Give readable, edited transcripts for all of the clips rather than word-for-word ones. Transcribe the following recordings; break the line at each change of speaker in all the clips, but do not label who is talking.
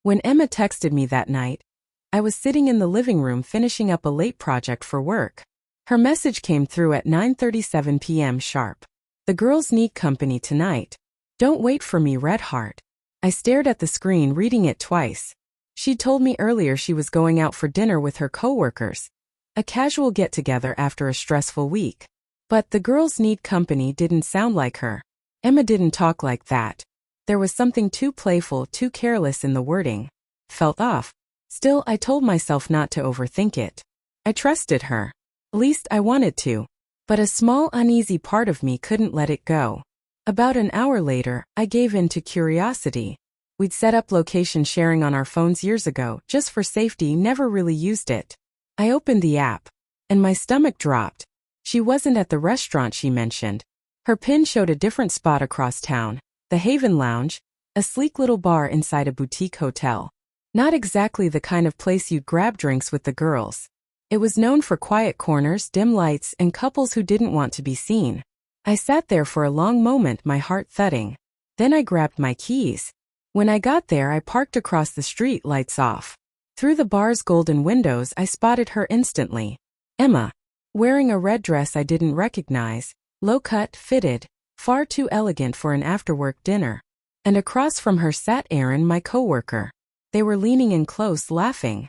When Emma texted me that night, I was sitting in the living room finishing up a late project for work. Her message came through at 9:37 p.m. sharp. The girls need company tonight. Don't wait for me, red heart. I stared at the screen, reading it twice. She'd told me earlier she was going out for dinner with her coworkers. A casual get-together after a stressful week. But the girls need company didn't sound like her. Emma didn't talk like that. There was something too playful, too careless in the wording. Felt off. Still, I told myself not to overthink it. I trusted her. At least I wanted to. But a small, uneasy part of me couldn't let it go. About an hour later, I gave in to curiosity. We'd set up location sharing on our phones years ago, just for safety, never really used it. I opened the app, and my stomach dropped. She wasn't at the restaurant she mentioned. Her pin showed a different spot across town, the Haven Lounge, a sleek little bar inside a boutique hotel. Not exactly the kind of place you'd grab drinks with the girls. It was known for quiet corners, dim lights, and couples who didn't want to be seen. I sat there for a long moment, my heart thudding. Then I grabbed my keys. When I got there, I parked across the street, lights off. Through the bar's golden windows, I spotted her instantly. Emma, wearing a red dress I didn't recognize, low-cut, fitted, far too elegant for an after-work dinner. And across from her sat Aaron, my coworker. They were leaning in close, laughing.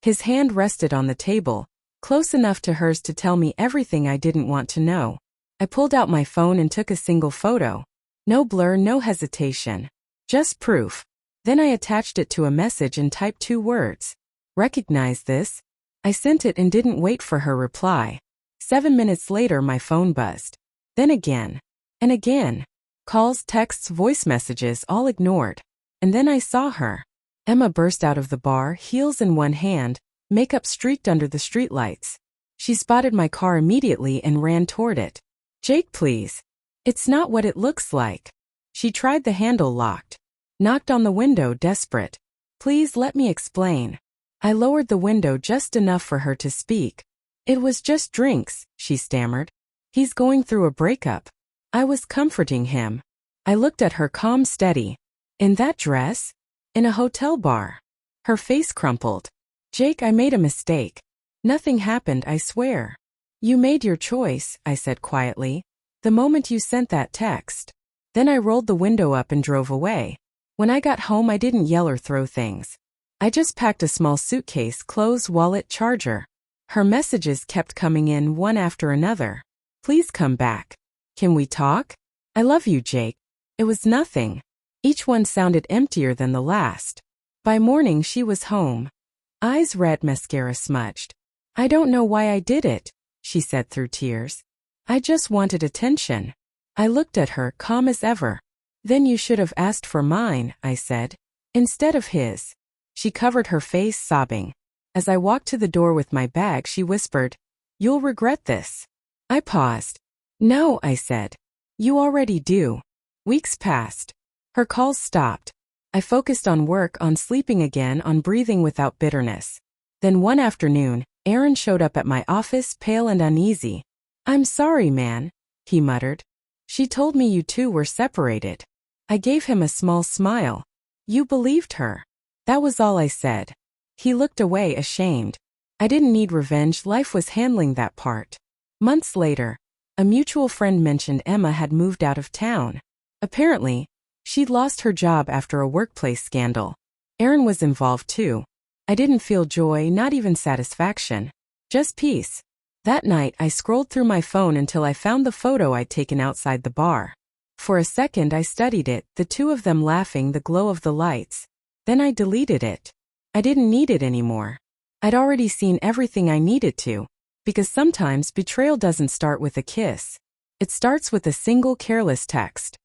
His hand rested on the table, close enough to hers to tell me everything I didn't want to know. I pulled out my phone and took a single photo. No blur, no hesitation. Just proof. Then I attached it to a message and typed 2 words. Recognize this? I sent it and didn't wait for her reply. 7 minutes later, my phone buzzed. Then again. And again. Calls, texts, voice messages, all ignored. And then I saw her. Emma burst out of the bar, heels in one hand, makeup streaked under the streetlights. She spotted my car immediately and ran toward it. Jake, please. It's not what it looks like. She tried the handle locked. Knocked on the window, desperate. Please let me explain. I lowered the window just enough for her to speak. It was just drinks, she stammered. He's going through a breakup. I was comforting him. I looked at her, calm, steady. In that dress? In a hotel bar. Her face crumpled. Jake, I made a mistake. Nothing happened, I swear. You made your choice, I said quietly, the moment you sent that text. Then I rolled the window up and drove away. When I got home, I didn't yell or throw things. I just packed a small suitcase, clothes, wallet, charger. Her messages kept coming in one after another. Please come back. Can we talk? I love you, Jake. It was nothing. Each one sounded emptier than the last. By morning, she was home. Eyes red, mascara smudged. I don't know why I did it, she said through tears. I just wanted attention. I looked at her, calm as ever. Then you should have asked for mine, I said, instead of his. She covered her face, sobbing. As I walked to the door with my bag, she whispered, You'll regret this. I paused. No, I said. You already do. Weeks passed. Her calls stopped. I focused on work, on sleeping again, on breathing without bitterness. Then one afternoon, Aaron showed up at my office, pale and uneasy. I'm sorry, man, he muttered. She told me you two were separated. I gave him a small smile. You believed her. That was all I said. He looked away, ashamed. I didn't need revenge, life was handling that part. Months later, a mutual friend mentioned Emma had moved out of town. Apparently, she'd lost her job after a workplace scandal. Aaron was involved too. I didn't feel joy, not even satisfaction. Just peace. That night, I scrolled through my phone until I found the photo I'd taken outside the bar. For a second I studied it, the two of them laughing, the glow of the lights. Then I deleted it. I didn't need it anymore. I'd already seen everything I needed to. Because sometimes betrayal doesn't start with a kiss. It starts with a single careless text.